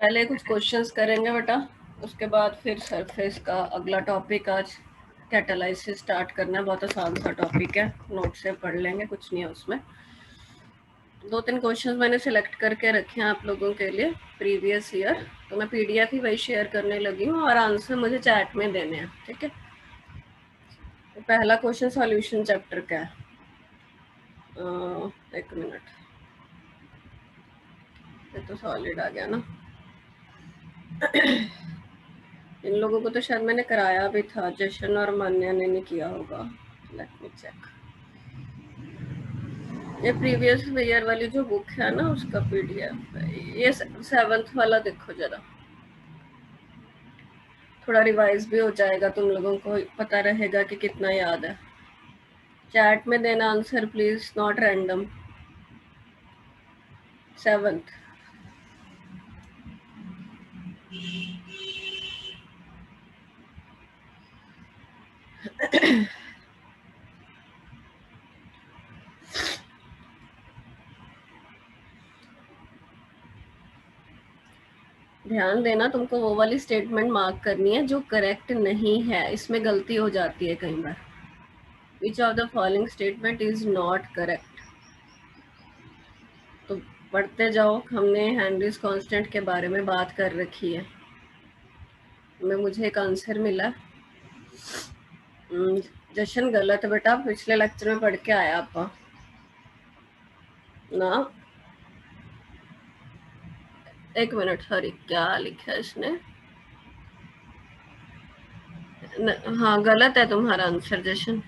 पहले कुछ क्वेश्चंस करेंगे बेटा, उसके बाद फिर सरफेस का अगला टॉपिक आज कैटालाइसिस स्टार्ट करना है। बहुत आसान सा टॉपिक है, नोट से पढ़ लेंगे, कुछ नहीं है उसमें। 2-3 क्वेश्चंस मैंने सिलेक्ट करके रखे हैं आप लोगों के लिए प्रीवियस ईयर, तो मैं पीडीएफ ही वही शेयर करने लगी हूँ और आंसर मुझे चैट में देने हैं, ठीक है। तो पहला क्वेश्चन सॉल्यूशन चैप्टर का है। एक मिनट, ये तो सॉलिड आ गया ना। इन लोगों को तो शायद मैंने कराया भी था, जशन और मान्या ने नहीं किया होगा। Let me check. ये प्रीवियस ईयर वाली जो बुक है ना, उसका पीडीएफ है ये। 7th वाला देखो जरा, थोड़ा रिवाइज भी हो जाएगा, तुम लोगों को पता रहेगा कि कितना याद है। चैट में देना answer please, not random. 7th। ध्यान देना, तुमको वो वाली स्टेटमेंट मार्क करनी है जो करेक्ट नहीं है, इसमें गलती हो जाती है कई बार। Which of the following statement is not correct. तो पढ़ते जाओ, हमने हेनरीज कांस्टेंट के बारे में बात कर रखी है। मुझे एक आंसर मिला। जशन गलत है बेटा, पिछले लेक्चर में पढ़ के आया आप ना। एक मिनट, सॉरी, क्या लिखा है इसने? हाँ गलत है तुम्हारा आंसर जशन।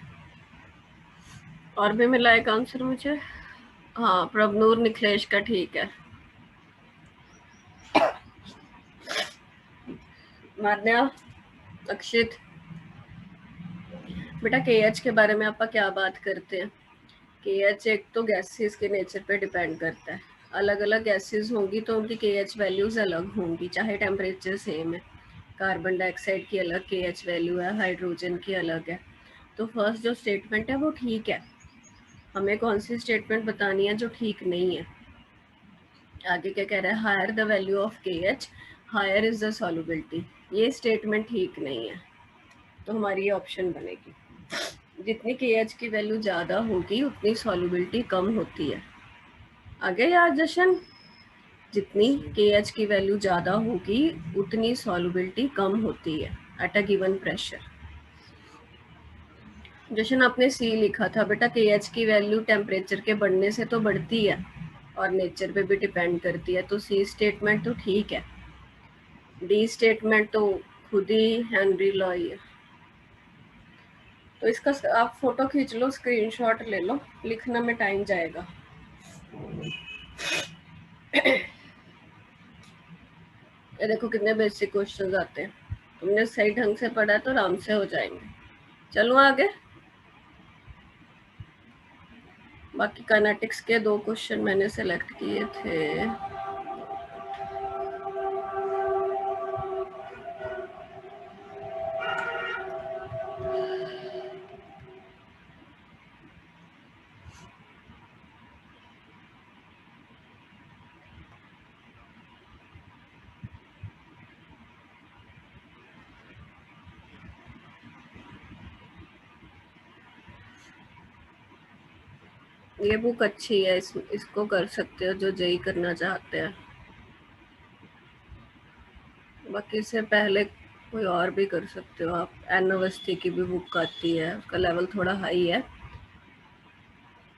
और भी मिला एक आंसर मुझे। हाँ, प्रभनूर निखिलेश का ठीक है। मान्या, अक्षित, बेटा केएच के बारे में आप क्या बात करते हैं? केएच एक तो गैसेस के नेचर पे डिपेंड करता है। अलग अलग गैसेस होंगी तो उनकी केएच वैल्यूज अलग होंगी, चाहे टेम्परेचर सेम है। कार्बन डाइऑक्साइड की अलग केएच वैल्यू है, हाइड्रोजन की अलग है। तो फर्स्ट जो स्टेटमेंट है वो ठीक है। हमें कौन सी स्टेटमेंट बतानी है जो ठीक नहीं है? आगे क्या कह रहा है? Higher the value of KH, higher is the solubility. ये स्टेटमेंट ठीक नहीं है, तो हमारी ये ऑप्शन बनेगी। जितनी केएच की वैल्यू ज़्यादा होगी उतनी सॉल्युबिलिटी कम होती है। आगे यार जशन, जितनी केएच की वैल्यू ज़्यादा होगी उतनी सॉल्युबिलिटी कम होती है एट अ गिवन प्रेशर। जशन आपने सी लिखा था बेटा, केएच की वैल्यू टेम्परेचर के बढ़ने से तो बढ़ती है और नेचर पे भी डिपेंड करती है, तो सी स्टेटमेंट तो ठीक है। डी स्टेटमेंट तो खुद ही हेनरी लॉय है। तो इसका आप फोटो खींच लो, स्क्रीनशॉट ले लो, लिखने में टाइम जाएगा। ये देखो कितने बेसिक क्वेश्चंस आते हैं। तुमने सही ढंग से पढ़ा तो आराम से हो जाएंगे। चलो आगे। बाकी काइनेटिक्स के 2 क्वेश्चन मैंने सेलेक्ट किए थे। ये बुक अच्छी है, इसको कर सकते हो जो जेई करना चाहते हैं। बाकी इससे पहले कोई और भी कर सकते हो आप। एन अवस्थी की भी बुक आती है, उसका लेवल थोड़ा हाई है,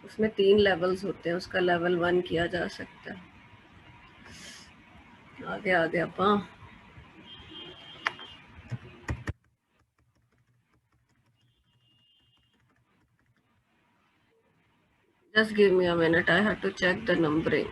उसमें 3 लेवल्स होते हैं, उसका लेवल 1 किया जा सकता है। आगे आगे अपा। Just give me a minute, I have to check the numbering.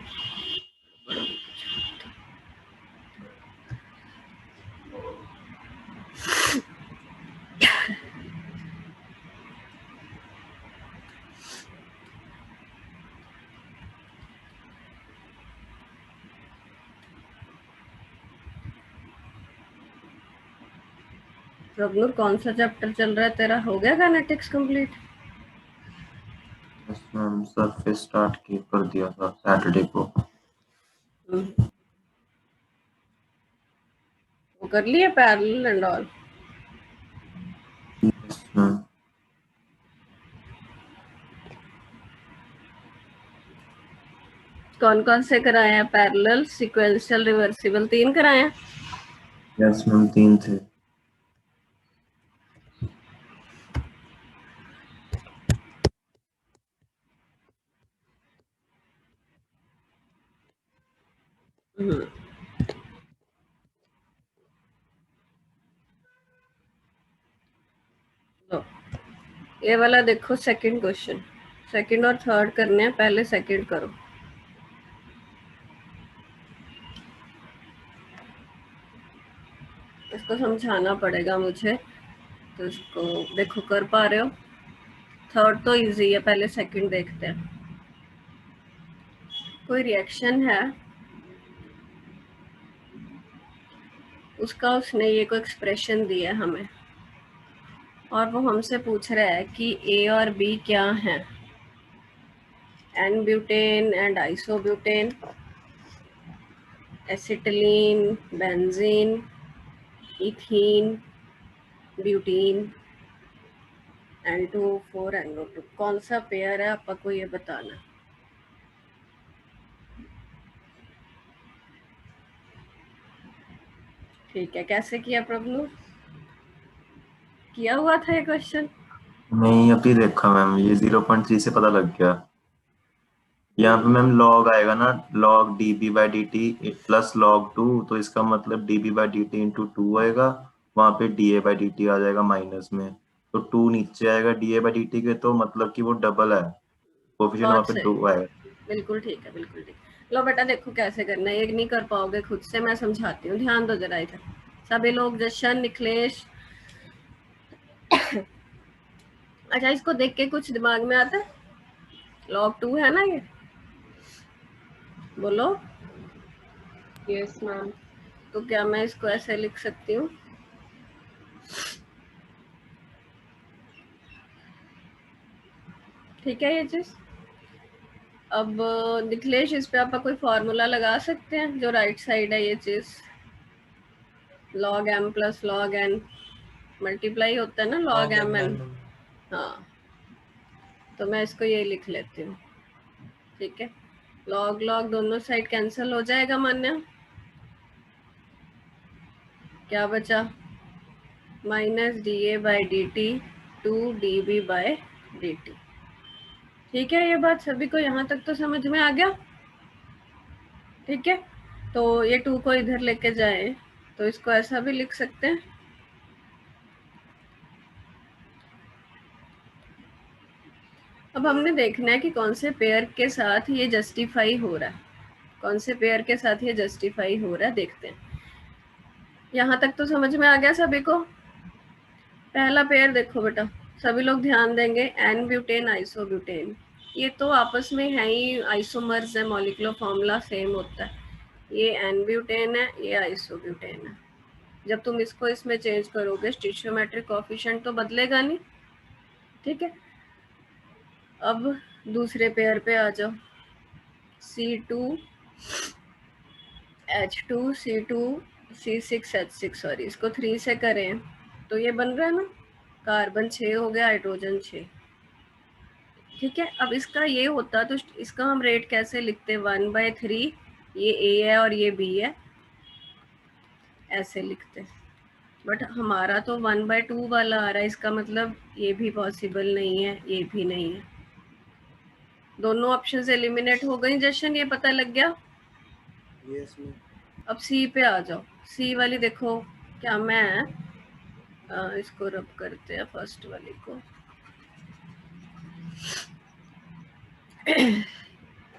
Prabhnoor, कौन सा चैप्टर चल रहा है तेरा? हो गया kinetics complete? Yes ma'am, surface start कर दिया था सैटरडे को। कर लिए पैरेलल एंड ऑल? कौन कौन से कराए हैं? पैरेलल, सीक्वेंशियल, रिवर्सिबल, 3 कराए हैं? यस मैम 3 थे। तो ये वाला देखो, सेकंड क्वेश्चन, सेकंड और थर्ड करने हैं, पहले सेकंड करो। इसको समझाना पड़ेगा मुझे, तो इसको देखो कर पा रहे हो? थर्ड तो इजी है, पहले सेकंड देखते हैं। कोई रिएक्शन है, उसका उसने ये कोई एक्सप्रेशन दिया हमें, और वो हमसे पूछ रहा है कि ए और बी क्या हैं। N butane and isobutane, acetylene, benzene, ethene, butene, N2O4 NO2, कौन सा पेयर है आपको ये बताना। ठीक है, कैसे किया प्रभु? किया हुआ था ये क्वेश्चन? नहीं अभी देखा मैम, ये 0.3 से पता लग गया। यहाँ पे मैम लॉग आएगा ना, लॉग dB/dt प्लस log 2, तो इसका मतलब dB/dt इंटू 2 आएगा। वहां पे dA/dt आ जाएगा माइनस में, तो 2 नीचे आएगा dA/dt के, तो मतलब कि वो डबल है, कोफिशिएंट वहां बहुत पे सही, 2 आएगा। बिल्कुल ठीक है, बिल्कुल ठीक। लो बेटा देखो कैसे करना है, ये नहीं कर पाओगे खुद से, मैं समझाती हूँ, ध्यान दो जरा इधर सभी लोग। जशन, निखिलेश, अच्छा इसको देख के कुछ दिमाग में आता है? log 2 है ना ये, बोलो। Yes ma'am. तो क्या मैं इसको ऐसे लिख सकती हूँ? ठीक है ये चीज। अब निखिलेश, इस पे आप कोई फॉर्मूला लगा सकते हैं, जो राइट साइड है ये चीज, log m plus log n multiply होता है ना, log m n। हाँ, तो मैं इसको ये लिख लेती हूँ। ठीक है, log log दोनों साइड कैंसिल हो जाएगा मान्य। क्या बचा? Minus dA/dt 2dB/dt। ठीक है, ये बात सभी को यहाँ तक तो समझ में आ गया? ठीक है, तो ये 2 को इधर लेके जाए तो इसको ऐसा भी लिख सकते हैं। अब हमने देखना है कि कौन से पेयर के साथ ये जस्टिफाई हो रहा है, कौन से पेयर के साथ ये जस्टिफाई हो रहा है, देखते हैं। यहाँ तक तो समझ में आ गया सभी को? पहला पेयर देखो बेटा, सभी लोग ध्यान देंगे, एन ब्यूटेन आइसोब्यूटेन, ये तो आपस में है ही आइसोमर्स है, मॉलिक्यूलर फॉर्मूला सेम होता है। ये एन ब्यूटेन है, ये आइसोब्यूटेन है। जब तुम इसको इसमें चेंज करोगे, स्टिचियोमेट्रिक कोएफिशिएंट तो बदलेगा नहीं। ठीक है, अब दूसरे पेयर पे आ जाओ, C2H2 C2 C6H6, सॉरी इसको 3 से करें तो ये बन रहा है ना, कार्बन 6 हो गया, हाइड्रोजन 6। ठीक है, अब इसका ये होता तो इसका हम रेट कैसे लिखते? 1/3, ये A है और ये B है, ऐसे लिखते। बट हमारा तो 1/2 वाला आ रहा है, इसका मतलब ये भी पॉसिबल नहीं है, ये भी नहीं है। दोनों ऑप्शन से एलिमिनेट हो गई। जशन, ये पता लग गया? Yes ma'am. अब सी पे आ जाओ, सी वाली देखो, क्या मैं इसको रब करते हैं फर्स्ट वाली को।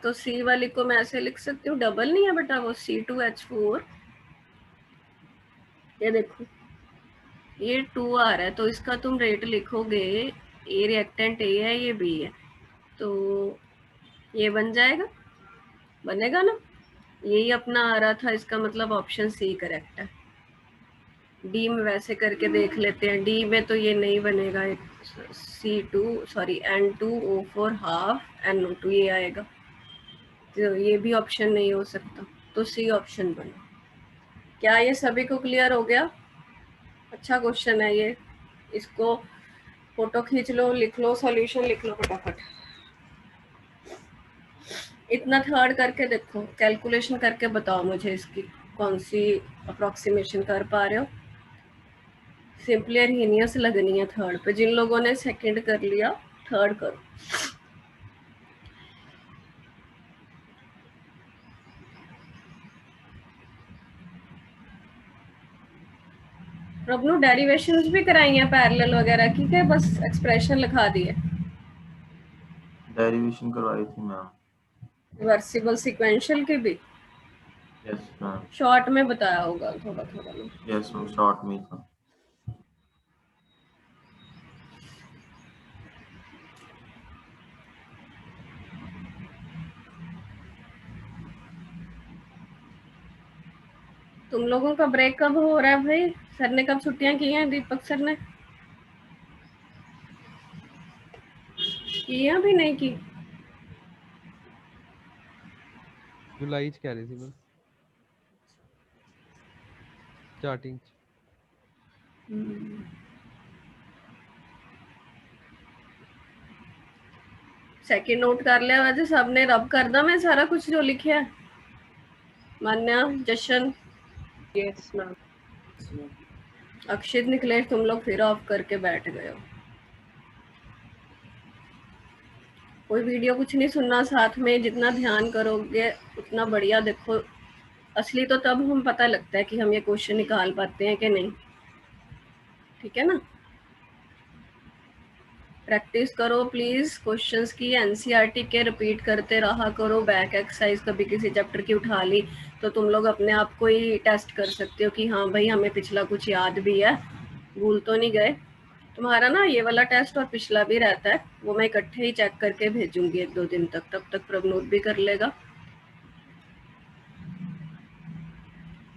तो सी वाली को मैं ऐसे लिख सकती हूँ, डबल नहीं है बेटा वो, C2H4, ये देखो ये 2 आ रहा है, तो इसका तुम रेट लिखोगे, ए रिएक्टेंट ए है, ये बी है, तो ये बन जाएगा, बनेगा ना? यही अपना आ रहा था, इसका मतलब ऑप्शन सी करेक्ट है। डी में वैसे करके देख लेते हैं, डी में तो ये नहीं बनेगा, N2O4 हाफ NO2 ये आएगा, तो ये भी ऑप्शन नहीं हो सकता, तो सी ऑप्शन बने। क्या ये सभी को क्लियर हो गया? अच्छा क्वेश्चन है ये, इसको फोटो खींच लो, लिख लो, सॉल्यूशन लिख लो फटाफट। इतना थर्ड करके देखो, कैलकुलेशन करके बताओ मुझे इसकी कौन सी अप्रोक्सीमेशन कर पा रहे हो। सिंपली अरहीनियस लगनी है थर्ड पे। जिन लोगों ने सेकंड कर लिया, थर्ड करो। प्रभु डेरिवेशंस भी कराई हैं पैरेलल वगैरह की, क्या बस एक्सप्रेशन लिखा दी है? डेरिवेशन करवाई थी मैम। रिवर्सिबल सीक्वेंशियल की भी यस मैम। शॉर्ट में बताया होगा थोड़ा थोड़ा ना। यस मैम, शॉर्ट में था। तुम लोगों का ब्रेक कब हो रहा है भाई? सर ने कब छुट्टियां की हैं? दीपक सर ने की या भी नहीं की? जुलाई कह रही थी मैं स्टार्टिंग। सेकंड नोट कर लिया वैसे सबने? रब कर दा मैं सारा कुछ जो लिखे है? मान्या, जशन, Yes, ma'am. अक्षित, निकलेश, तुम लोग फिर ऑफ करके बैठ गए हो। कोई वीडियो कुछ नहीं सुनना साथ में, जितना ध्यान करोगे उतना बढ़िया। देखो असली तो तब हम पता लगता है कि हम ये क्वेश्चन निकाल पाते हैं कि नहीं, ठीक है ना? प्रैक्टिस करो प्लीज क्वेश्चंस की, एनसीईआरटी के रिपीट करते रहा करो। बैक एक्सरसाइज कभी किसी चैप्टर की उठा ली तो तुम लोग अपने आप को ही टेस्ट कर सकते हो कि हाँ भाई हमें पिछला कुछ याद भी है, भूल तो नहीं गए। तुम्हारा ना ये वाला टेस्ट और पिछला भी रहता है, वो मैं इकट्ठे ही चेक करके भेजूंगी 1-2 दिन तक, तब तक प्रवनोद भी कर लेगा।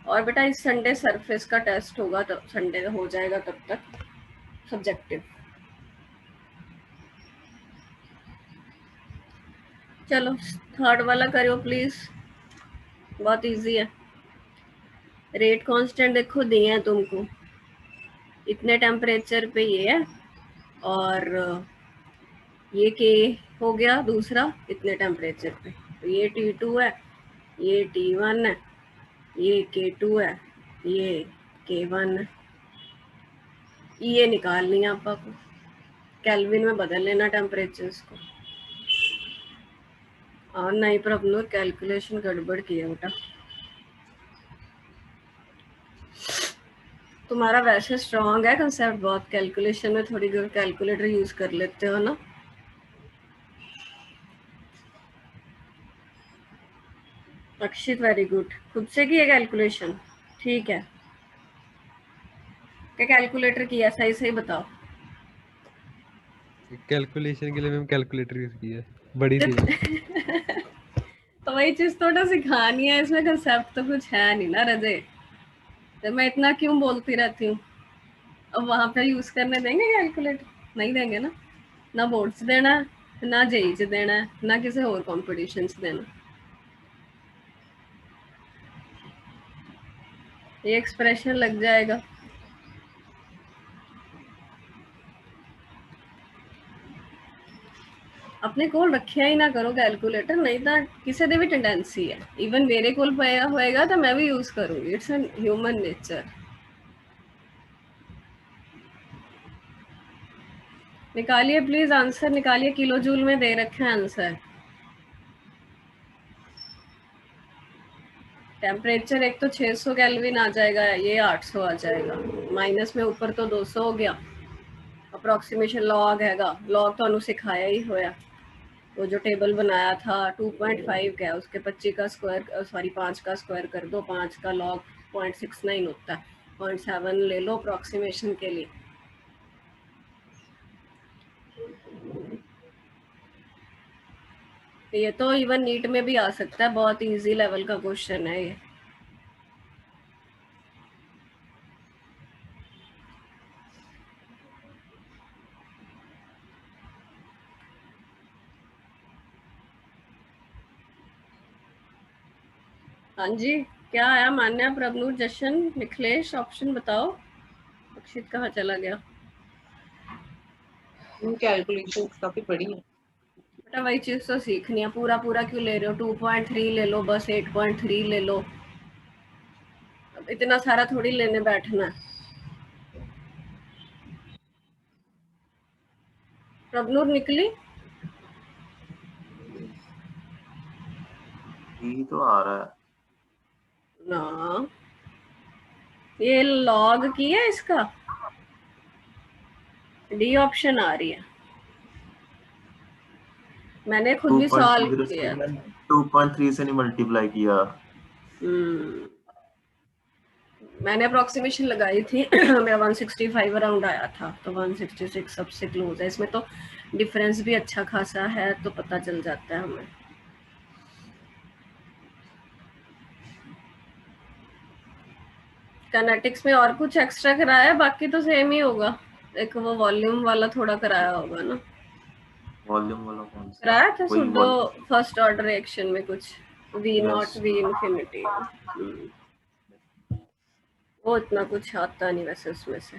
और बेटा इस संडे सरफेस का टेस्ट होगा, तब संडे हो जाएगा तब तक सब्जेक्टिव। चलो थर्ड वाला करो प्लीज, बहुत इजी है। रेट कांस्टेंट देखो दिए हैं तुमको, इतने टेम्परेचर पे ये है, और ये के हो गया दूसरा इतने टेम्परेचर पे, तो ये T2 है, ये T1 है, ये K2 है, ये K1 है। ये निकालनी है आपको, केल्विन में बदल लेना टेम्परेचर्स को। और नहीं पर अपनों कैलकुलेशन गड़बड़ किया बेटा। तुम्हारा वैसे स्ट्रॉन्ग है कंसेप्ट बहुत, कैलकुलेशन में थोड़ी कैलकुलेटर यूज कर लेते हो ना। अक्षित वेरी गुड, खुद से की है कैलकुलेशन, ठीक है। क्या कैलकुलेटर की है, सही सही बताओ। कैलकुलेशन के लिए मैम कैलकुलेटर यूज की है, बड़ी सी में। तो वही चीज थोड़ा सिखानी है, इसमें कंसेप्ट तो कुछ है नहीं ना रजे, तो मैं इतना क्यों बोलती रहती हूँ। अब वहां पे यूज करने देंगे कैलकुलेटर? नहीं देंगे ना, ना बोर्ड से देना है, ना जेई से देना है, ना किसी और कॉम्पिटिशन से देना। ये एक्सप्रेशन लग जाएगा। अपने कोल रखिया ही ना करो कैलकुलेटर, नहीं तो किसी दी भी टेंडेंसी है, इवन मेरे कोल पाया होएगा तो मैं भी यूज करूंगी, इट्स एन ह्यूमन नेचर। निकालिए प्लीज आंसर, निकालिए, किलो जूल में दे रखे हैं आंसर। टेम्परेचर एक तो 600 केल्विन आ जाएगा, ये 800 आ जाएगा, माइनस में ऊपर तो 200 हो गया। अप्रोक्सीमेशन लॉग हैगा, लॉग तो अनु सिखाया ही होया, वो जो टेबल बनाया था 2.5 का है, उसके 25 का स्क्वायर, सॉरी 5 का स्क्वायर कर दो, 5 का लॉग 0.69 होता है, 0.7 ले लो अप्रोक्सीमेशन के लिए। ये तो इवन नीट में भी आ सकता है, बहुत इजी लेवल का क्वेश्चन है ये। हाँ जी, क्या आया? मान्या, प्रभनूर, जशन, निखिलेश, ऑप्शन बताओ। अक्षित कहाँ चला गया? कैलकुलेशन काफी बड़ी है बेटा वही चीज तो सीखनी है। पूरा पूरा क्यों ले रहे हो? 2.3 ले लो, बस 8.3 ले लो। अब इतना सारा थोड़ी लेने बैठना है। प्रभनूर निकली? ये तो आ रहा है। ना, ये लॉग की है, इसका डी ऑप्शन आ रही है। मैंने खुद भी सॉल्व 2.0 किया था। 2.3 से नहीं मल्टीप्लाई किया। मैंने अप्रोक्सीमेशन लगाई थी मेरा 165 अराउंड आया था, तो 166 सबसे क्लोज है। इसमें तो डिफरेंस भी अच्छा खासा है, तो पता चल जाता है हमें। काइनेटिक्स में और कुछ एक्स्ट्रा कराया है? बाकी तो सेम ही होगा। एक वो वॉल्यूम वाला थोड़ा कराया होगा ना? वॉल्यूम वाला कौन सा? कराया था वही सुडो फर्स्ट ऑर्डर रिएक्शन में कुछ वी नॉट वी इंफिनिटी। वो इतना कुछ आता नहीं वैसे उसमें से।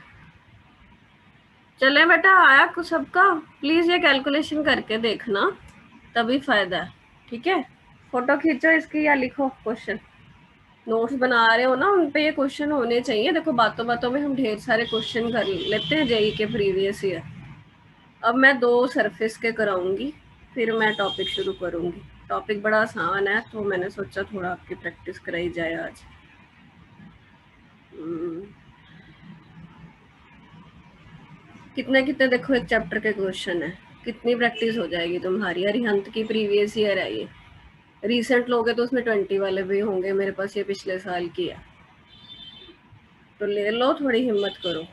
चले बेटा, आया कुछ सबका? प्लीज ये कैलकुलेशन करके देखना, तभी फायदा है। ठीक है, फोटो खींचो इसकी या लिखो क्वेश्चन। नोट्स बना रहे हो ना, उन पे ये क्वेश्चन होने चाहिए। देखो बातों बातों में हम ढेर सारे क्वेश्चन कर लेते हैं जेई के प्रीवियस ईयर। अब मैं 2 सरफेस के कराऊंगी, फिर मैं टॉपिक शुरू करूंगी। टॉपिक बड़ा आसान है, तो मैंने सोचा थोड़ा आपकी प्रैक्टिस कराई जाए आज। कितने कितने देखो एक चैप्टर के क्वेश्चन है, कितनी प्रैक्टिस हो जाएगी तुम्हारी। अरिहंत की प्रीवियस ईयर है ये, रीसेंट लोगे तो उसमें 20 वाले भी होंगे। मेरे पास ये पिछले साल की है, तो ले लो, थोड़ी हिम्मत करो।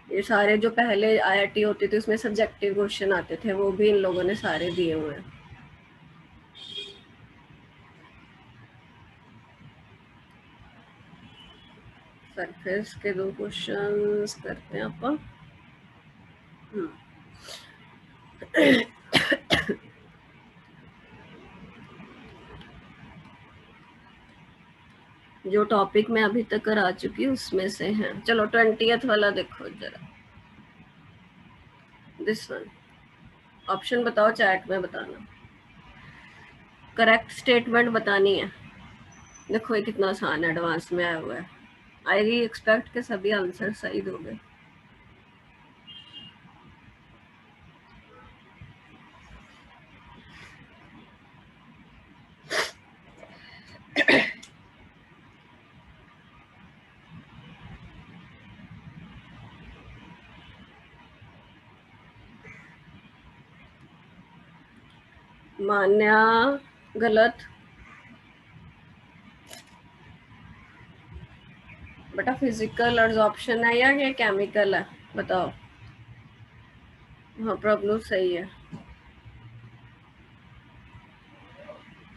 ये सारे जो पहले आईआईटी होती थी उसमें सब्जेक्टिव क्वेश्चन आते थे, वो भी इन लोगों ने सारे दिए हुए हैं। सरफेस के 2 क्वेश्चंस करते हैं अपन। जो टॉपिक मैं अभी तक करा चुकी हूँ उसमें से है। चलो 20th वाला देखो जरा, दिस वन। ऑप्शन बताओ, चैट में बताना। करेक्ट स्टेटमेंट बतानी है। देखो ये कितना आसान है, एडवांस में आया हुआ है। आई एक्सपेक्ट के सभी आंसर सही दोगे। मान्या गलत। बेटा फिजिकल एब्जॉर्प्शन है या ये केमिकल है, बताओ। हाँ प्रॉब्लम सही है।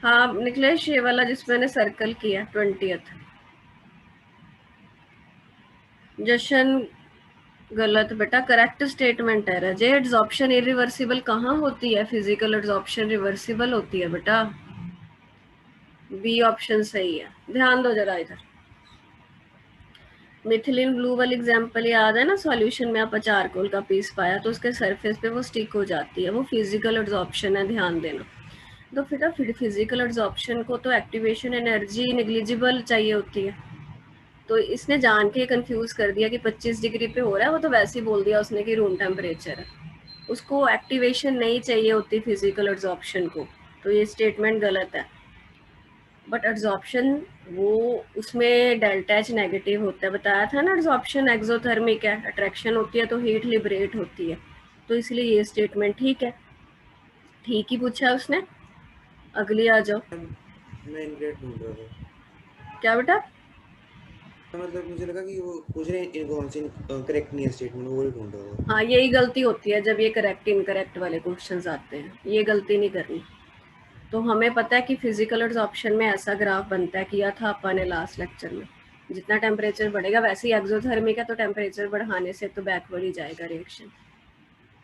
हाँ निखिलेश, ये वाला जिसमें मैंने सर्कल किया 20th। जशन गलत बेटा, करेक्ट स्टेटमेंट है। रजे, एड्सॉर्प्शन इरिवर्सिबल कहाँ होती है? फिजिकल एड्सॉर्प्शन रिवर्सिबल होती है बेटा। बी ऑप्शन सही है। ध्यान दो जरा इधर। मिथिलिन ब्लू वाली एग्जांपल याद है ना? सॉल्यूशन में आप चारकोल का पीस पाया तो उसके सरफेस पे वो स्टिक हो जाती है, वो फिजिकल एड्सॉर्प्शन है, ध्यान देना। तो फिर फिजिकल एड्सॉर्प्शन को तो एक्टिवेशन एनर्जी नेग्लिजिबल चाहिए होती है, तो इसने जान के कंफ्यूज कर दिया कि 25 डिग्री पे हो रहा है। वो तो वैसे ही बोल दिया उसने कि रूम टेम्परेचर है, उसको एक्टिवेशन नहीं चाहिए होती फिजिकल एड्सॉर्प्शन को, तो ये स्टेटमेंट गलत है। बट एड्सॉर्प्शन वो उसमें डेल्टा एच नेगेटिव होता है, बताया था ना। एड्सॉर्प्शन एक्सोथर्मिक है, अट्रैक्शन होती है तो हीट लिबरेट होती है, तो इसलिए ये स्टेटमेंट ठीक है। ठीक ही पूछा है उसने। अगली आ जाओ। मैं इनग्रेड ढूंढ रहा था। क्या बेटा? मतलब मुझे लगा कि वो पूछ रहे हैं कौन सी करेक्ट नहीं है स्टेटमेंट, वो ढूंढ रहा था। हाँ यही गलती होती है जब ये करेक्ट इनकरेक्ट वाले क्वेश्चंस आते हैं, ये गलती नहीं करनी। तो हमें पता है कि फिजिकल एड्सॉर्प्शन में ऐसा ग्राफ बनता है, किया था अपन ने लास्ट लेक्चर में। जितना टेम्परेचर बढ़ेगा, वैसे ही एक्सोथर्मिक है तो टेम्परेचर बढ़ाने से तो बैकवर्ड ही जाएगा रिएक्शन।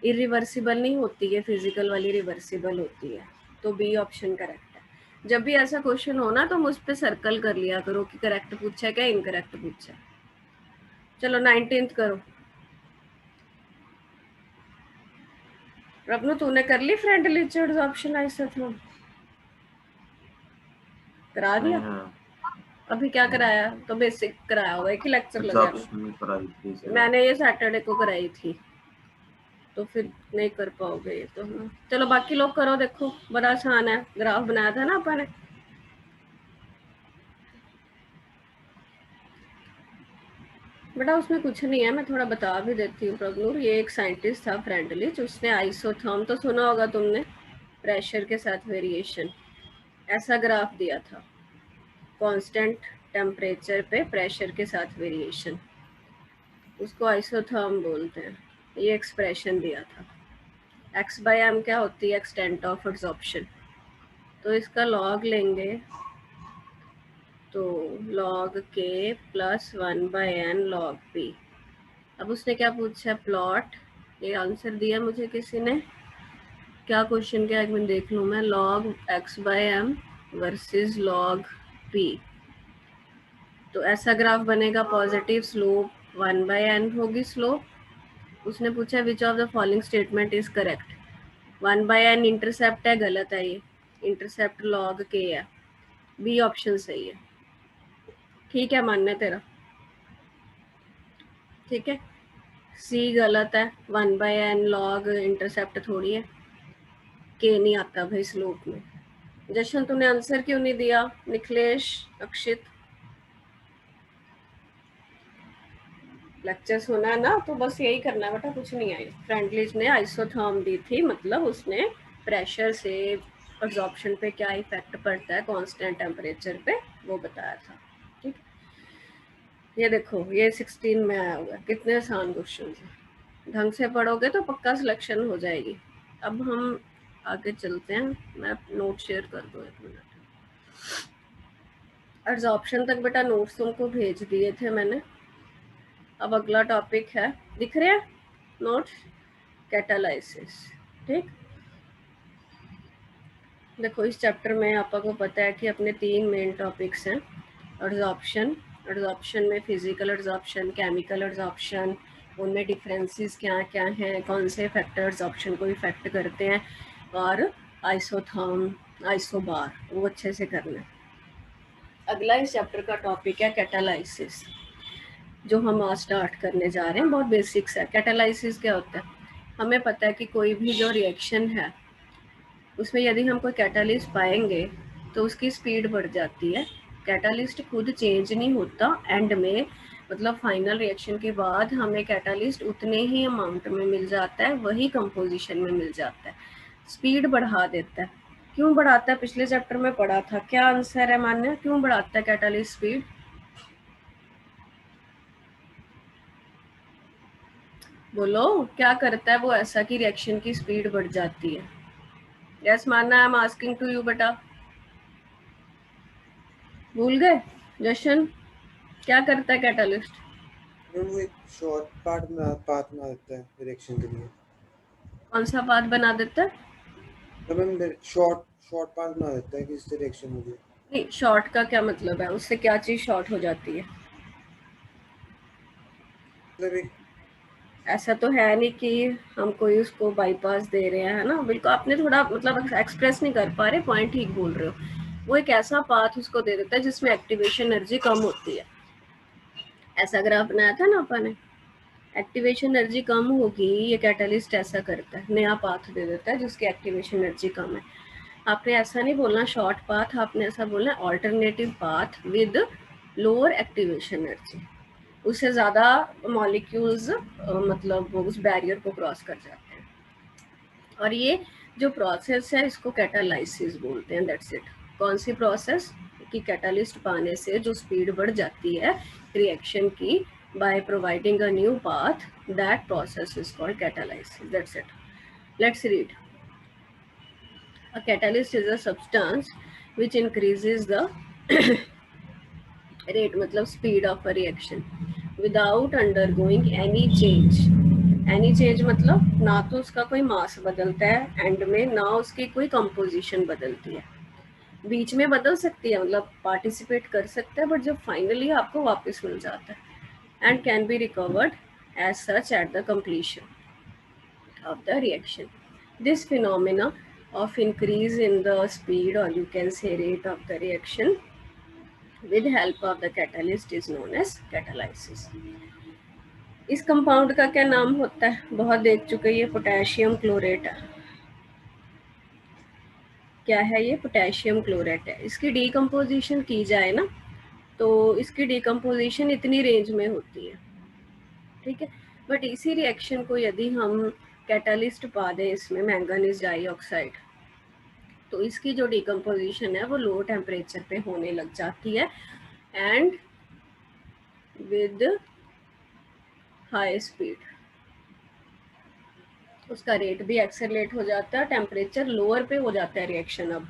इरिवर्सिबल नहीं होती है, फिजिकल वाली रिवर्सिबल होती है। तो बी ऑप्शन करेक्ट है। जब भी ऐसा क्वेश्चन हो ना तो उस पर सर्कल कर लिया करो कि करेक्ट पूछा है क्या इनकरेक्ट पूछा है। चलो 19th करो। प्रभु तूने कर ली फ्रेंडली ऑप्शन आइसोथर्म करा दिया? अभी क्या कराया? तो बेसिक कराया होगा, एक ही लेक्चर लगा ना। मैंने ये सैटरडे को कराई थी तो फिर नहीं कर पाओगे ये तो। चलो बाकी लोग करो, देखो बड़ा आसान है, ग्राफ बनाया था ना अपन ने। बेटा उसमें कुछ नहीं है, मैं थोड़ा बता भी देती हूँ प्रभु। ये एक साइंटिस्ट था फ्रेंडलिच, उसने आइसोथर्म तो सुना होगा तुमने, प्रेशर के साथ वेरिएशन, ऐसा ग्राफ दिया था, कांस्टेंट टेम्परेचर पे प्रेशर के साथ वेरिएशन, उसको आइसोथर्म बोलते हैं। ये एक्सप्रेशन दिया था। x/m क्या होती है? Extent of absorption. तो इसका लॉग लेंगे तो log k plus 1/n log p। अब उसने क्या पूछा? प्लॉट। ये आंसर दिया मुझे किसी ने, क्या क्वेश्चन क्या, एक मिनट देख लूँ मैं। log x/m versus log p। तो ऐसा ग्राफ बनेगा, पॉजिटिव स्लोप 1/n होगी स्लोप। उसने पूछा विच of the following statement is correct. 1/n intercept है, गलत है ये, इंटरसेप्ट log k है, बी ऑप्शन सही है। ठीक है, मानना तेरा, ठीक है। सी गलत है, 1/n log इंटरसेप्ट थोड़ी है, के नहीं आता भाई स्लोप में। जशन तूने आंसर क्यों नहीं दिया? निखिलेश, अक्षित, लेक्चर सुना है ना, तो बस यही करना है बेटा, कुछ नहीं है। फ्रेंडलीज ने आइसोथर्म दी थी, मतलब उसने प्रेशर से एब्जॉर्प्शन पे क्या इफेक्ट पड़ता है कांस्टेंट टेम्परेचर पे, वो बताया था। ठीक, ये देखो ये 16 में आया हुआ है, कितने आसान क्वेश्चन है, ढंग से पढ़ोगे तो पक्का सिलेक्शन हो जाएगी। अब हम आगे चलते हैं, मैं नोट शेयर कर दूँ 1 मिनट। एब्जॉर्प्शन तक बेटा नोट्स तुमको भेज दिए थे मैंने। अब अगला टॉपिक है, दिख रहे हैं नोट्स? कैटालाइसिस। ठीक, देखो इस चैप्टर में आपको पता है कि अपने 3 मेन टॉपिक्स हैं। एब्जॉर्प्शन, एब्जॉर्प्शन में फिजिकल एब्जॉर्प्शन, केमिकल एब्जॉर्प्शन, उनमें डिफरेंसेस क्या क्या हैं, कौन से फैक्टर एब्जॉर्प्शन को इफेक्ट करते हैं, और आइसोथर्म, आइसोबार, वो अच्छे से करना है। अगला इस चैप्टर का टॉपिक है कैटालाइसिस, जो हम आज स्टार्ट करने जा रहे हैं। बहुत बेसिक्स है। कैटालाइसिस क्या होता है? हमें पता है कि कोई भी जो रिएक्शन है उसमें यदि हम कोई कैटालिस्ट पाएंगे तो उसकी स्पीड बढ़ जाती है। कैटालिस्ट खुद चेंज नहीं होता, एंड में मतलब फाइनल रिएक्शन के बाद हमें कैटालिस्ट उतने ही अमाउंट में मिल जाता है, वही कंपोजिशन में मिल जाता है, स्पीड बढ़ा देता है। क्यों बढ़ाता है? पिछले चैप्टर में पढ़ा था। क्या आंसर है मान्य, क्यों बढ़ाता है कैटालिस्ट स्पीड? बोलो क्या करता है वो ऐसा कि रिएक्शन की स्पीड बढ़ जाती है? यस मानना, I am asking to you बेटा। भूल गए? जशन, क्या करता है कैटालिस्ट? वो एक शॉर्ट पाथ बना देता है रिएक्शन के लिए। कौन सा पाथ बना देता है? तो मैम शॉर्ट पाथ बना देता है कि इससे रिएक्शन हो जाए। नहीं, शॉर्ट का क्या मतलब है? उससे क्या चीज शॉर्ट हो जाती है? मतलब एक ऐसा तो है नहीं कि हम कोई उसको बाईपास दे रहे हैं, है ना? बिल्कुल, आपने थोड़ा मतलब एक्सप्रेस नहीं कर पा रहे, पॉइंट ठीक बोल रहे हो। वो एक ऐसा पाथ उसको दे देता है जिसमें एक्टिवेशन एनर्जी कम होती है। ऐसा ग्राफ बनाया था ना अपन ने, एक्टिवेशन एनर्जी कम होगी, ये कैटालिस्ट ऐसा करता है, नया पाथ दे देता है जिसकी एक्टिवेशन एनर्जी कम है। आपने ऐसा नहीं बोलना शॉर्ट पाथ, आपने ऐसा बोलना alternative path with lower activation energy. उससे ज़्यादा मॉलिक्यूल्स मतलब उस बैरियर को क्रॉस कर जाते हैं, और ये जो प्रोसेस है इसको कैटालाइसिस बोलते हैं। That's it. कौन सी प्रोसेस? कि कैटालिस्ट पाने से जो स्पीड बढ़ जाती है रिएक्शन की by providing a new path, that process is called catalysis. That's it. Let's read. A catalyst is a substance which increases the rate, मतलब speed of a reaction without undergoing any change any change मतलब ना तो उसका कोई मास बदलता है and में, ना उसकी कोई कंपोजिशन बदलती है। बीच में बदल सकती है, मतलब पार्टिसिपेट कर सकता है, बट जब फाइनली आपको वापस मिल जाता है and can be recovered as such at the completion of the reaction. This phenomena of increase in the speed, or you can say rate of the reaction with help of the catalyst is known as catalysis. इस compound का क्या नाम होता है, बहुत देख चुके, ये पोटेशियम क्लोरेट है। क्या है ये? पोटेशियम क्लोरेट है। इसकी डीकम्पोजिशन की जाए ना तो इसकी डीकम्पोजिशन इतनी रेंज में होती है, ठीक है। बट इसी रिएक्शन को यदि हम कैटालिस्ट पा दें इसमें, मैंगनीज डाइऑक्साइड, तो इसकी जो डिकम्पोजिशन है वो लो टेम्परेचर पे होने लग जाती है एंड विद हाई स्पीड। उसका रेट भी एक्सेलरेट हो जाता है, टेम्परेचर लोअर पे हो जाता है रिएक्शन। अब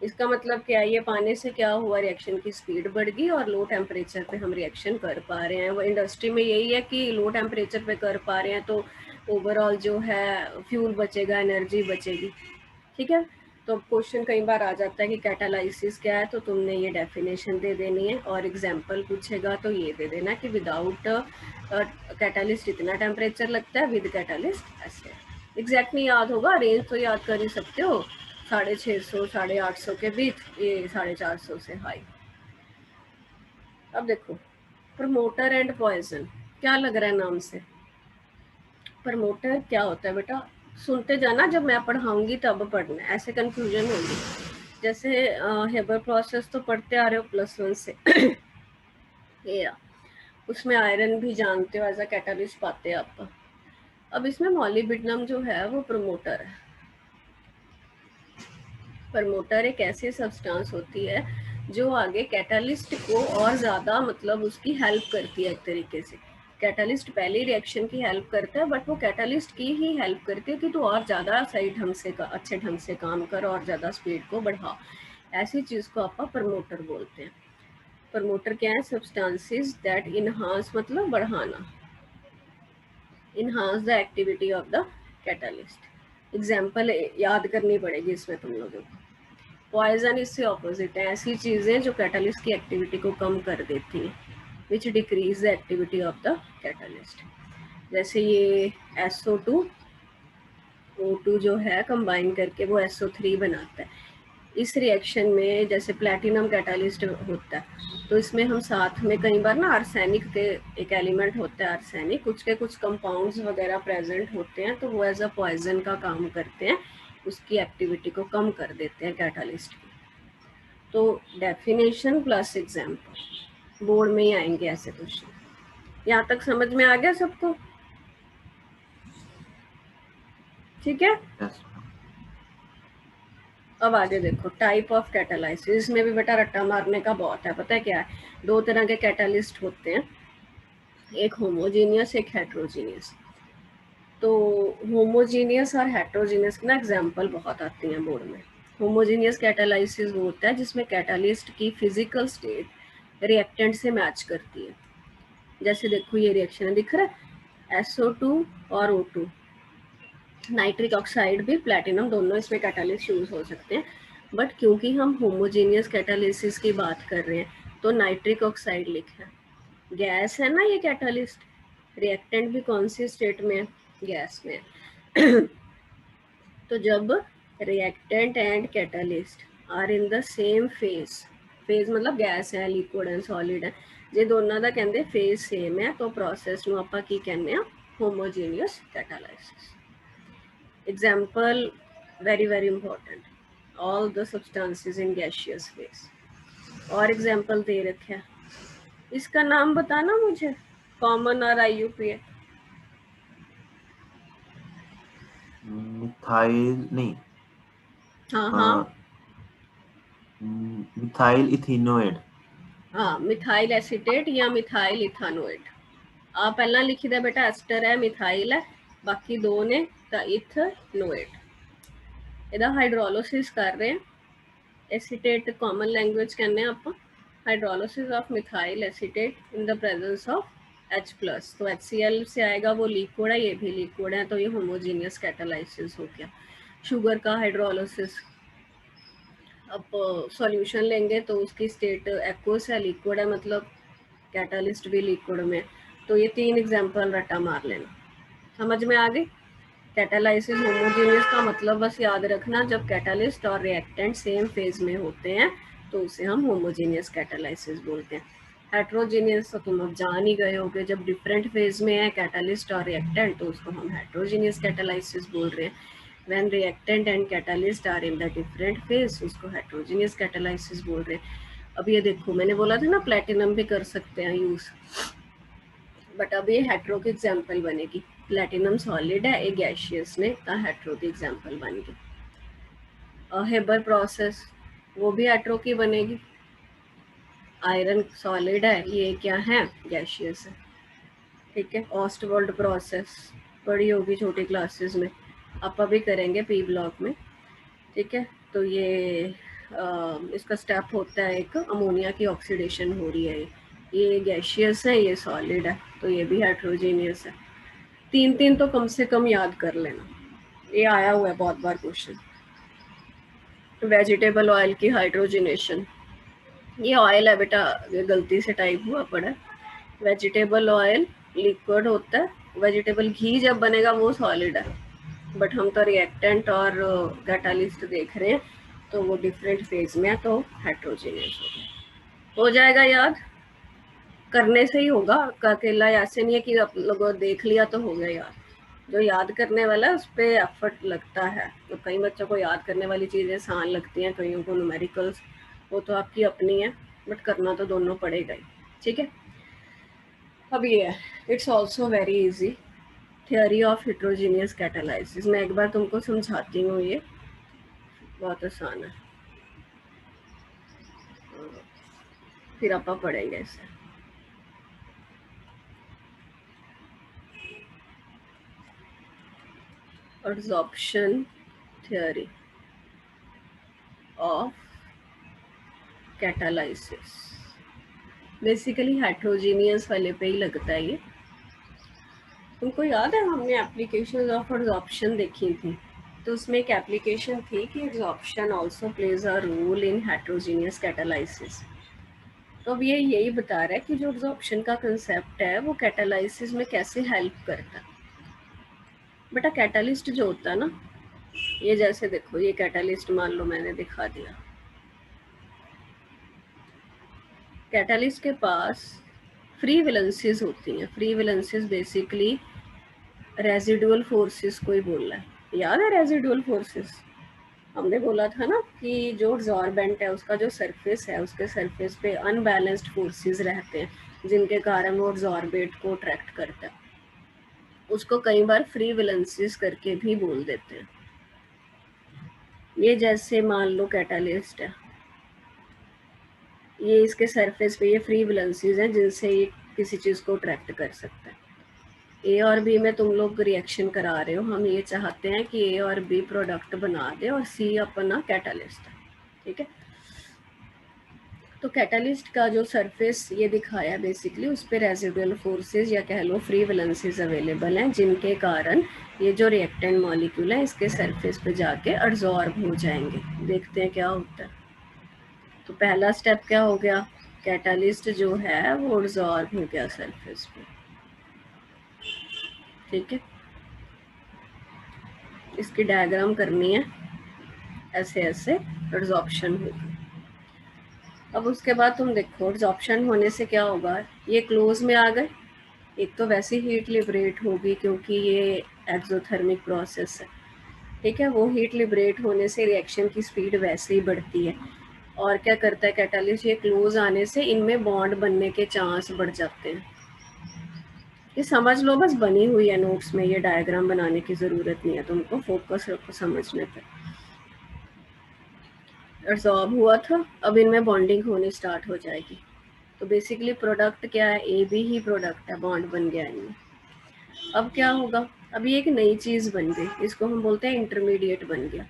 इसका मतलब क्या है, ये पाने से क्या हुआ, रिएक्शन की स्पीड बढ़ गई और लो टेम्परेचर पे हम रिएक्शन कर पा रहे हैं। वो इंडस्ट्री में यही है कि लो टेम्परेचर पे कर पा रहे हैं तो ओवरऑल जो है फ्यूल बचेगा, एनर्जी बचेगी, ठीक है। तो क्वेश्चन कई बार आ जाता है कि कैटालाइसिस क्या है, तो तुमने ये डेफिनेशन दे देनी है और एग्जांपल पूछेगा तो ये दे देना कि विदाउट कैटालिस्ट इतना टेम्परेचर लगता है, विद कैटालिस्ट ऐसे। एग्जैक्ट नहीं याद होगा, रेंज तो याद कर ही सकते हो, 650 850 के बीच, ये 450 से हाई। अब देखो प्रमोटर एंड पॉइजन, क्या लग रहा है नाम से? प्रमोटर क्या होता है बेटा, सुनते जाना, जब मैं पढ़ाऊंगी तब पढ़ना, ऐसे कंफ्यूजन होगी। जैसे हेबर प्रोसेस तो पढ़ते आ रहे हो +1 से ये, उसमें आयरन भी जानते हो एज अ कैटालिस्ट पाते हैं आप। अब इसमें मॉलिब्डेनम जो है वो प्रमोटर है। प्रमोटर एक ऐसी सब्सटेंस होती है जो आगे कैटालिस्ट को और ज़्यादा मतलब उसकी हेल्प करती है एक तरीके से। कैटालिस्ट पहले रिएक्शन की हेल्प करता है, बट वो कैटालिस्ट की ही हेल्प करती है कि तू और ज़्यादा सही ढंग से अच्छे ढंग से काम कर और ज़्यादा स्पीड को बढ़ा। ऐसी चीज़ को आप प्रमोटर बोलते हैं। प्रमोटर क्या है? सब्सटेंसेस दैट इनहांस, मतलब बढ़ाना, enhance the activity of the catalyst. Example याद करनी पड़ेगी इसमें तुम लोगों को। पॉइजन इससे ऑपोजिट है, ऐसी चीज़ें जो कैटालिस्ट की एक्टिविटी को कम कर देती हैं, which decrease the activity of the catalyst. जैसे ये SO2 O2 जो है कंबाइन करके वो SO3 बनाता है। इस रिएक्शन में जैसे प्लैटिनम कैटालिस्ट होता है, तो इसमें हम साथ में कई बार ना आर्सेनिक के एक एलिमेंट होता है आर्सेनिक, उसके कुछ कंपाउंड्स वगैरह प्रेजेंट होते हैं, तो वो एज अ पॉइजन का काम करते हैं, उसकी एक्टिविटी को कम कर देते हैं कैटालिस्ट की। तो डेफिनेशन प्लस एग्जाम्पल, बोर्ड में ही आएंगे ऐसे क्वेश्चन। यहाँ तक समझ में आ गया सबको? ठीक है। Yes. अब आगे देखो टाइप ऑफ कैटालाइसिस। इसमें भी बेटा रट्टा मारने का बहुत है। पता है क्या है? 2 तरह के कैटालिस्ट होते हैं, एक होमोजीनियस, एक हेट्रोजीनियस। तो होमोजीनियस और हेट्रोजीनियस की ना एग्जाम्पल बहुत आती हैं बोर्ड में। होमोजीनियस कैटालाइसिस वो होता है जिसमें कैटालिस्ट की फिजिकल स्टेट रिएक्टेंट से मैच करती है। जैसे देखो ये रिएक्शन दिख रहा है, SO2 और O2, नाइट्रिक ऑक्साइड भी, प्लैटिनम, दोनों इसमें कैटालिस्ट यूज हो सकते हैं। बट क्योंकि हम होमोजीनियस कैटालिसिस की बात कर रहे हैं तो नाइट्रिक ऑक्साइड लिखा है, गैस है ना ये कैटालिस्ट, रिएक्टेंट भी कौन सी स्टेट में है? गैस में। तो जब reactant and catalyst are in the same phase, phase मतलब गैस है, लिक्विड है, सॉलिड है, जे दोनों ਦਾ ਕਹਿੰਦੇ फेज सेम है, तो प्रोसेस ਨੂੰ ਆਪਾਂ ਕੀ ਕਹਿੰਦੇ ਆ? Homogeneous catalysis. Example very important, all the substances in gaseous phase। और एग्जाम्पल दे रखे हैं, इसका नाम बताना मुझे, कॉमन और IUPAC। मिथाइल नहीं, हाँ हाँ मिथाइल इथेनोएड। हाँ, मिथाइल एसीटेट या मिथाइल इथानोएट। आप पहला लिखी दे बेटा, एस्टर है, मिथाइल है, बाकी 2 ने तो इथनोएट। ਇਹਦਾ ਹਾਈਡਰੋਲਿਸਿਸ ਕਰ ਰਹੇ ਹਾਂ। एसीटेट कॉमन लैंग्वेज कहने आप, hydrolysis of methyl acetate in the presence of H+, तो HCl से आएगा वो लिक्विड है, ये भी लिक्विड है, तो ये होमोजीनियस कैटालाइसिस हो गया। शुगर का हाइड्रोलिसिस, अब सॉल्यूशन लेंगे तो उसकी स्टेट एक्वस है, लिक्विड है, मतलब कैटालिस्ट भी लिक्विड में। तो ये 3 एग्जांपल रटा मार लेना, समझ में आ गई। कैटालाइसिस होमोजीनियस का मतलब बस याद रखना, जब कैटालिस्ट और रिएक्टेंट सेम फेज में होते हैं तो उसे हम होमोजीनियस कैटालाइसिस बोलते हैं। हेट्रोजीनियस तो तुम अब जान ही गए होगे, जब डिफरेंट फेज में है कैटालिस्ट और रिएक्टेंट तो उसको हम हेट्रोजीनियस कैटालाइसिस बोल रहे हैं। When reactant and catalyst are in the different phase उसको हेट्रोजीनियस कैटालाइसिस बोल रहे हैं। अब ये देखो मैंने बोला था ना प्लेटिनम भी कर सकते हैं यूज, बट अब ये हेट्रो की एग्जाम्पल बनेगी। प्लेटिनम सॉलिड है, एक गैशियस में, हेट्रो की एग्जाम्पल बन गई। हेबर प्रोसेस वो भी हेट्रो की बनेगी। आयरन सॉलिड है, ये क्या है, गैशियस है, ठीक है। ऑस्टवर्ल्ड प्रोसेस पढ़ी होगी छोटी क्लासेस में, आप अभी करेंगे पी ब्लॉक में, ठीक है। तो ये इसका स्टेप होता है एक, अमोनिया की ऑक्सीडेशन हो रही है, ये गैशियस है, ये सॉलिड है, तो ये भी हेट्रोजीनियस है। 3 तो कम से कम याद कर लेना, ये आया हुआ है बहुत बार क्वेश्चन। वेजिटेबल ऑयल की हाइड्रोजिनेशन, ये ऑयल है बेटा, ये गलती से टाइप हुआ पड़ा है। वेजिटेबल ऑयल लिक्विड होता है, वेजिटेबल घी जब बनेगा वो सॉलिड है, बट हम तो रिएक्टेंट और कैटालिस्ट देख रहे हैं तो वो डिफरेंट फेज में है, तो हेट्रोजीनियस हो जाएगा। याद करने से ही होगा, अकेला ऐसे नहीं है कि आप लोगों देख लिया तो हो गया याद। जो याद करने वाला है उस पर एफर्ट लगता है, तो कई बच्चों को याद करने वाली चीज़ें आसान लगती हैं, कईयों को न्यूमेरिकल्स, वो तो आपकी अपनी है, बट करना तो दोनों पड़ेगा ही, ठीक है। अब ये है, it's also very easy, theory of heterogeneous catalysis. मैं एक बार तुमको समझाती हूँ, ये बहुत आसान है, फिर आप पढ़ेंगे इसे। Absorption theory of catalysis, basically heterogeneous वाले पे ही लगता है ये। तुमको याद है हमने एप्लीकेशन ऑफ एब्जॉर्प्शन देखी थी, तो उसमें एक एप्लीकेशन थी कि absorption also plays a role in heterogeneous catalysis. तो अब ये यही बता रहा है कि जो एब्जॉर्प्शन का कंसेप्ट है वो कैटालाइसिस में कैसे हेल्प करता है। बेटा कैटालिस्ट जो होता है ना, ये जैसे देखो, ये कैटालिस्ट मान लो मैंने दिखा दिया, कैटालिस्ट के पास फ्री वैलेंसीज होती हैं। Free valencies basically residual forces को ही बोल रहा है, याद है रेजिडुअल फोर्सेस, हमने बोला था ना कि जो एब्जॉर्बेंट है उसका जो सरफेस है, उसके सरफेस पे अनबैलेंस्ड फोर्सेस रहते हैं जिनके कारण वो एब्जॉर्बेट को अट्रैक्ट करता है, उसको कई बार फ्री वैलेंसीज करके भी बोल देते हैं। ये जैसे मान लो कैटालिस्ट है, ये इसके सरफेस पे ये फ्री वैलेंसीज हैं जिनसे ये किसी चीज़ को अट्रैक्ट कर सकता है। ए और बी में तुम लोग रिएक्शन करा रहे हो, हम ये चाहते हैं कि ए और बी प्रोडक्ट बना दे और सी अपना कैटालिस्ट है, ठीक है। तो कैटालिस्ट का जो सरफेस ये दिखाया बेसिकली, उस पर रेजिडुअल फोर्सेस या कह लो फ्री वैलेंसीज अवेलेबल हैं जिनके कारण ये जो रिएक्टेंट मॉलिक्यूल है इसके सरफेस पे जाके अब्जॉर्ब हो जाएंगे। देखते हैं क्या होता है। तो पहला स्टेप क्या हो गया, कैटालिस्ट जो है वो अब्जॉर्ब हो गया सरफेस पे, ठीक है। इसकी डायग्राम करनी है, ऐसे ऐसे एब्जॉर्प्शन होगी। अब उसके बाद तुम देखो एब्जॉर्प्शन होने से क्या होगा, ये क्लोज में आ गए, एक तो वैसे हीट लिबरेट होगी क्योंकि ये एक्सोथर्मिक प्रोसेस है, ठीक है। वो हीट लिबरेट होने से रिएक्शन की स्पीड वैसे ही बढ़ती है। और क्या करता है कैटालिस्ट, ये क्लोज आने से इनमें बॉन्ड बनने के चांस बढ़ जाते हैं। ये समझ लो, बस बनी हुई है नोट्स में, ये डायग्राम बनाने की ज़रूरत नहीं है, तुमको फोकस रखो समझने पे। एब्जॉर्ब हुआ था, अब इनमें बॉन्डिंग होनी स्टार्ट हो जाएगी। तो बेसिकली प्रोडक्ट क्या है, ए बी ही प्रोडक्ट है, बॉन्ड बन गया इनमें। अब क्या होगा, अब ये एक नई चीज़ बन गई, इसको हम बोलते हैं इंटरमीडिएट बन गया।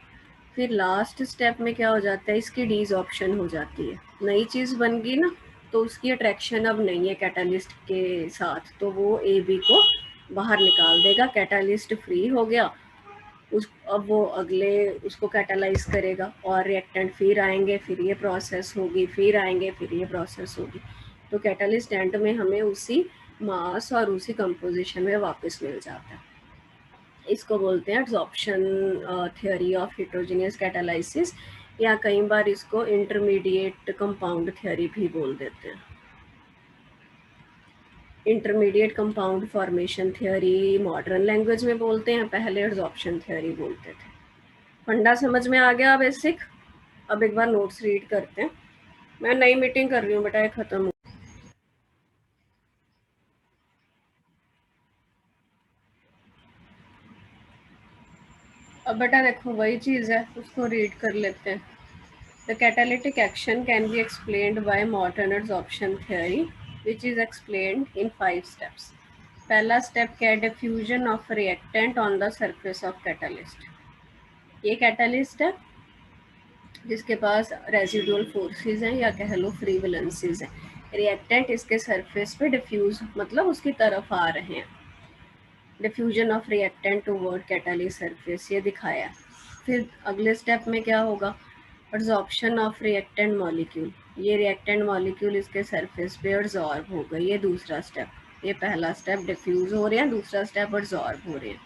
फिर लास्ट स्टेप में क्या हो जाता है, इसकी डीसऑर्प्शन हो जाती है। नई चीज़ बन गई ना, तो उसकी अट्रैक्शन अब नहीं है कैटालिस्ट के साथ, तो वो AB को बाहर निकाल देगा, कैटालिस्ट फ्री हो गया। अब वो अगले उसको कैटालाइज करेगा और रिएक्टेंट फिर आएंगे, फिर ये प्रोसेस होगी, फिर आएंगे, फिर ये प्रोसेस होगी। तो कैटालिस्ट एंड में हमें उसी मास और उसी कंपोजिशन में वापस मिल जाता है। इसको बोलते हैं absorption theory of heterogeneous catalysis, या कई बार इसको इंटरमीडिएट कंपाउंड थ्योरी भी बोल देते हैं। Intermediate compound formation theory modern language में बोलते हैं, पहले एब्जॉर्प्शन थ्योरी बोलते थे। फंडा समझ में आ गया बेसिक? अब एक बार नोट्स रीड करते हैं। मैं नई मीटिंग कर रही हूँ बेटा, ये खत्म हो। अब बेटा देखो वही चीज़ है, उसको रीड कर लेते हैं। The catalytic action can be explained by modern adsorption theory, which is explained in 5 steps. पहला स्टेप क्या है? Diffusion of reactant on the surface of catalyst. ये कैटालिस्ट है जिसके पास रेजिडुअल फोर्सेस हैं या कह लो फ्री वैलेंसीज हैं। रिएक्टेंट इसके सरफेस पे डिफ्यूज मतलब उसकी तरफ आ रहे हैं। Diffusion of reactant toward catalyst surface ये दिखाया है। फिर अगले स्टेप में क्या होगा? Absorption of reactant molecule. ये रिएक्टेंट मॉलिक्यूल इसके सरफेस पे एब्जॉर्ब हो गए, ये दूसरा स्टेप। ये पहला स्टेप डिफ्यूज हो रहे हैं, दूसरा स्टेप एब्जॉर्ब हो रहे हैं।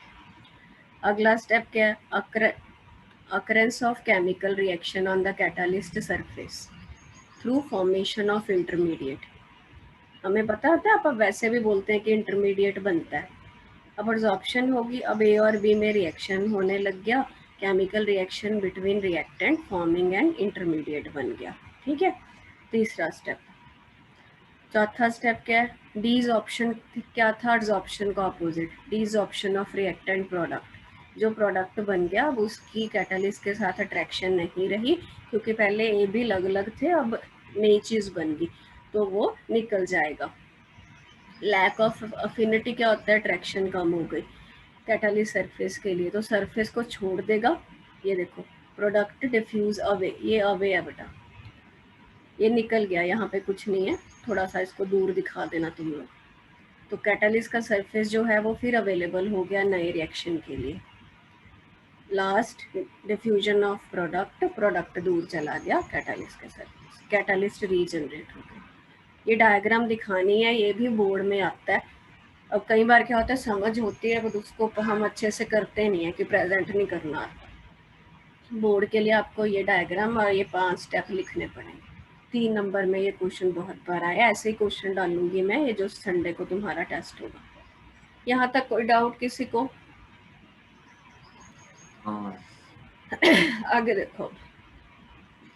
अगला स्टेप क्या है? occurrence of chemical reaction on the catalyst surface through formation of intermediate। हमें पता होता है, आप वैसे भी बोलते हैं कि इंटरमीडिएट बनता है। अब एब्जॉर्प्शन होगी, अब A और B में रिएक्शन होने लग गया, chemical reaction between reactant forming and intermediate बन गया। ठीक है, तीसरा स्टेप। चौथा स्टेप क्या है? डीजॉर्प्शन। क्या था एब्जॉर्प्शन का opposite? Desorption of reactant product. जो प्रोडक्ट बन गया अब उसकी कैटालिस्ट के साथ अट्रैक्शन नहीं रही, क्योंकि पहले ए भी अलग अलग थे, अब नई चीज़ बन गई तो वो निकल जाएगा। लैक ऑफ अफिनिटी क्या होता है? अट्रैक्शन कम हो गई कैटालिस्ट सरफेस के लिए, तो सरफेस को छोड़ देगा। ये देखो प्रोडक्ट डिफ्यूज अवे, ये अवे है बेटा, ये निकल गया, यहाँ पे कुछ नहीं है, थोड़ा सा इसको दूर दिखा देना तुम लोग। तो कैटालिस्ट का सरफेस जो है वो फिर अवेलेबल हो गया नए रिएक्शन के लिए। लास्ट डिफ्यूजन ऑफ प्रोडक्ट दूर चला गया कैटालिस्ट के सरफेस, कैटालिस्ट रीजनरेट हो गया। ये डायग्राम दिखानी है, ये भी बोर्ड में आता है। अब कई बार क्या होता है, समझ होती है बट उसको हम अच्छे से करते नहीं है कि प्रेजेंट नहीं करना आता। बोर्ड के लिए आपको ये डायग्राम और ये 5 स्टेप लिखने पड़ेंगे। 3 नंबर में ये क्वेश्चन बहुत बार आया, ऐसे ही क्वेश्चन डालूंगी मैं, ये जो संडे को तुम्हारा टेस्ट होगा। यहाँ तक कोई डाउट किसी को? आगे देखो,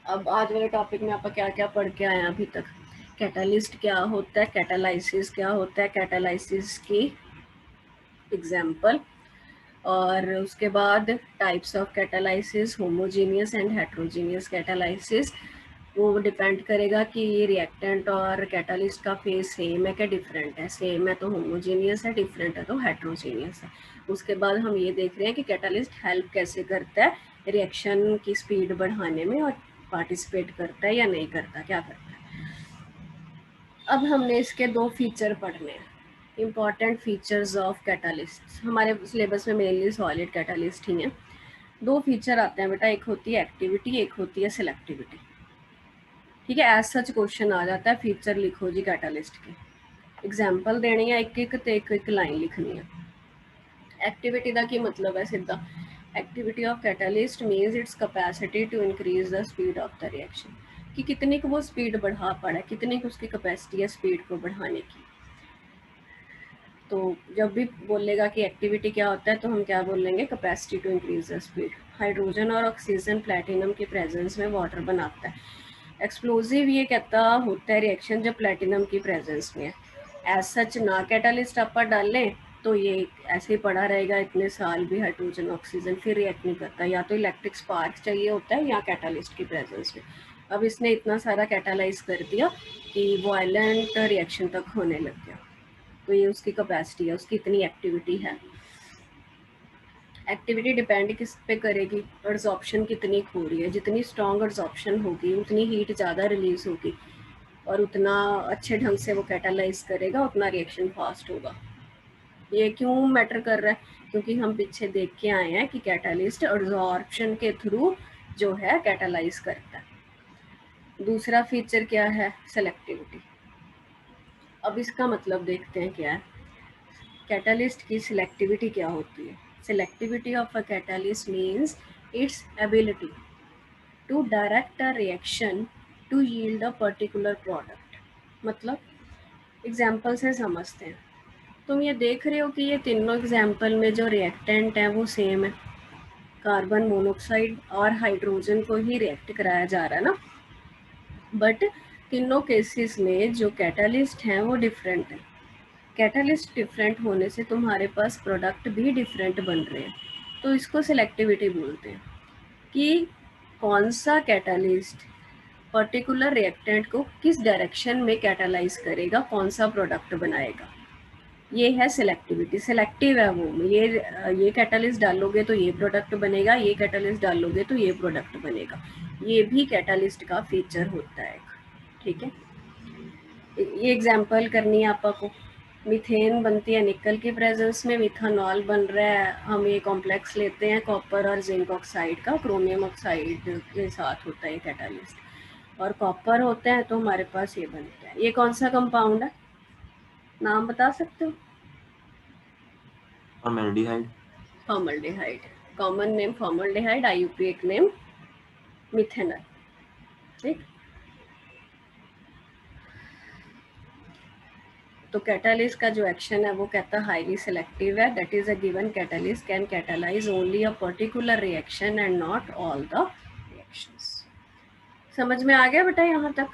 अब आज वाले टॉपिक में आप क्या क्या पढ़ के आए हैं अभी तक? कैटालिस्ट क्या होता है, कैटालाइसिस क्या होता है, कैटालाइसिस की एग्जाम्पल, और उसके बाद types of catalysis, homogeneous and heterogeneous catalysis. वो डिपेंड करेगा कि ये रिएक्टेंट और कैटालिस्ट का फेज सेम है क्या डिफरेंट है। सेम है तो होमोजीनियस है, डिफरेंट है तो हेट्रोजीनियस है। उसके बाद हम ये देख रहे हैं कि कैटालिस्ट हेल्प कैसे करता है रिएक्शन की स्पीड बढ़ाने में, और पार्टिसिपेट करता है या नहीं करता, क्या करता है। अब हमने इसके 2 फीचर पढ़ने हैं, इम्पॉर्टेंट फीचर्स ऑफ कैटालिस्ट। हमारे सिलेबस में मेनली सॉलिड कैटालिस्ट ही हैं। 2 फीचर आते हैं बेटा, एक होती है एक्टिविटी, एक होती है सिलेक्टिविटी। ठीक है, एज सच क्वेश्चन आ जाता है, फीचर लिखो जी कैटालिस्ट के, एग्जाम्पल देनी है, एक लाइन लिखनी है। एक्टिविटी का की मतलब है सीधा, activity of catalyst means its capacity to increase the speed of the reaction, कि कितनी को वो स्पीड बढ़ा पड़ा है, कितनी को उसकी कैपेसिटी है स्पीड को बढ़ाने की। तो जब भी बोलेगा कि एक्टिविटी क्या होता है तो हम क्या बोलेंगे? Capacity to increase the speed. Hydrogen और ऑक्सीजन प्लेटिनम के प्रेजेंस में वाटर बनाता है। एक्सप्लोजिव ये कहता होता है रिएक्शन जब प्लेटिनम की प्रेजेंस में है। एज सच ना कैटालिस्ट आप डालें तो ये ऐसे ही पड़ा रहेगा इतने साल भी, हाइड्रोजन ऑक्सीजन फिर रिएक्ट नहीं करता, या तो इलेक्ट्रिक स्पार्क चाहिए होता है या कैटालिस्ट की प्रेजेंस में। अब इसने इतना सारा कैटालाइज कर दिया कि वायलेंट रिएक्शन तक होने लग गया, तो ये उसकी कैपेसिटी है, उसकी इतनी एक्टिविटी है। एक्टिविटी डिपेंड किस पे करेगी? एब्जॉर्प्शन कितनी हो रही है, जितनी स्ट्रॉन्ग एब्जॉर्प्शन होगी उतनी हीट ज़्यादा रिलीज होगी, और उतना अच्छे ढंग से वो कैटालाइज करेगा, उतना रिएक्शन फास्ट होगा। ये क्यों मैटर कर रहा है? क्योंकि हम पीछे देख के आए हैं कि कैटालिस्ट एब्जॉर्प्शन के थ्रू जो है कैटालाइज करता है। दूसरा फीचर क्या है? सेलेक्टिविटी। अब इसका मतलब देखते हैं क्या है। कैटालिस्ट की सिलेक्टिविटी क्या होती है? Selectivity of a catalyst means its ability to direct a reaction to yield a particular product. मतलब एग्जाम्पल से समझते हैं। तुम ये देख रहे हो कि ये तीनों एग्जाम्पल में जो रिएक्टेंट है वो सेम है, कार्बन मोनोऑक्साइड और हाइड्रोजन को ही रिएक्ट कराया जा रहा है ना, बट तीनों केसेस में जो कैटालिस्ट हैं वो डिफरेंट है। कैटालिस्ट डिफरेंट होने से तुम्हारे पास प्रोडक्ट भी डिफरेंट बन रहे हैं, तो इसको सिलेक्टिविटी बोलते हैं कि कौन सा कैटालिस्ट पर्टिकुलर रिएक्टेंट को किस डायरेक्शन में कैटालाइज करेगा, कौन सा प्रोडक्ट बनाएगा। ये है सिलेक्टिविटी। सिलेक्टिव है वो, ये कैटालिस्ट डालोगे तो ये प्रोडक्ट बनेगा, ये कैटालिस्ट डालोगे तो ये प्रोडक्ट बनेगा। ये भी कैटालिस्ट का फीचर होता है, ठीक है। ये एग्जांपल करनी है आपको। मीथेन बनती है निकल की प्रेजेंस में, मिथानॉल बन रहा है। हम ये कॉम्प्लेक्स लेते हैं कॉपर और जिंक ऑक्साइड का, क्रोमियम ऑक्साइड के साथ होता है कैटालिस्ट, और कॉपर होता है तो हमारे पास ये बनता है। ये कौन सा कंपाउंड है, नाम बता सकते हो? Formaldehyde. Formaldehyde, common name formaldehyde, IUPAC name methanol, ठीक। तो कैटालिस्ट का जो एक्शन है वो कहता है हाईली सिलेक्टिव है, that is a given catalyst can catalyse only a particular reaction and not all the reactions. समझ में आ गया बेटा यहाँ तक?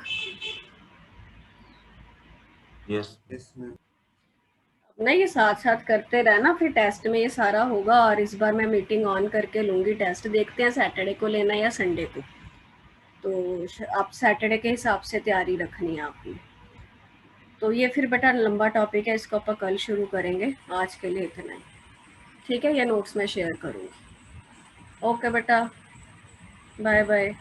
यस। Yes ma'am. ना ये साथ साथ करते रहना, फिर टेस्ट में ये सारा होगा। और इस बार मैं मीटिंग ऑन करके लूँगी, टेस्ट देखते हैं सैटरडे को लेना या संडे को। तो आप सैटरडे के हिसाब से तैयारी रखनी है आपने। तो ये फिर बेटा लंबा टॉपिक है, इसको अपन कल शुरू करेंगे। आज के लिए इतना ही, ठीक है। ये नोट्स मैं शेयर करूँगी। ओके बेटा, बाय बाय।